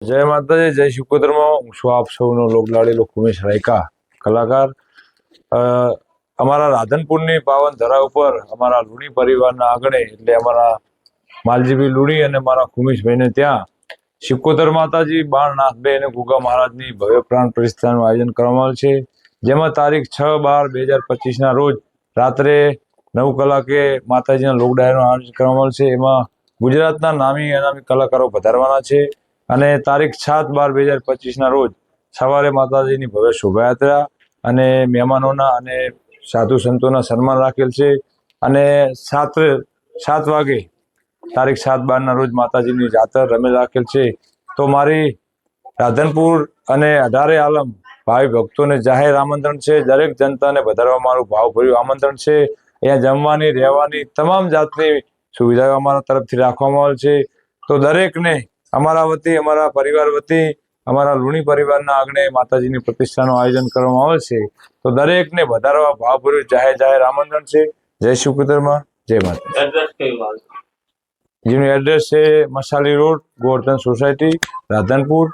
જય માતાજી, જય શિકોતરમાં. હું છું આપ સૌનો લોકલાડીલો ઉમેશ રાયકા કલાકાર. અમારા રાધનપુરની પાવન ધરા ઉપર અમારા લુણી પરિવારના આંગણે એટલે અમારા માલજીભાઈ લુણી અને મારા ખુમેશભાઈને ત્યાં શિકોતર માતાજી બાણનાથ બે અને ગુગા મહારાજની ભવ્ય પ્રાણ પ્રતિષ્ઠાનું આયોજન કરવામાં આવ્યું છે, જેમાં તારીખ 6/12/2025 રોજ રાત્રે 9 કલાકે માતાજીના લોકડાયરનું આયોજન કરવામાં આવ્યું છે. એમાં ગુજરાતના નામી અનામી કલાકારો પધારવાના છે અને તારીખ 7/12/2025 રોજ સવારે માતાજીની ભવ્ય શોભાયાત્રા અને મહેમાનોના અને સાધુ સંતોના સન્માન રાખેલ છે અને 7 વાગે તારીખ 7/12 રોજ માતાજીની જાતર રમેલ રાખેલ છે. તો મારી રાધનપુર અને 18 આલમ ભાવિ ભક્તોને જાહેર આમંત્રણ છે. દરેક જનતાને વધારવા મારું ભાવભર્યું આમંત્રણ છે. અહીંયા જમવાની રહેવાની તમામ જાતની સુવિધાઓ અમારા તરફથી રાખવામાં આવેલ છે. તો દરેકને અમારા વતી, અમારા પરિવાર વતી, અમારા લુણી પરિવારના આંગણે માતાજીની પ્રતિષ્ઠાનું આયોજન કરવામાં આવે છે. તો દરેકને વધારવા ભાવભર્યું જાહેર આમંત્રણ છે. જય શિકોતરમાં, જય માતા. જેનું એડ્રેસ છે મસાલી રોડ, ગોવર્ધન સોસાયટી, રાધનપુર.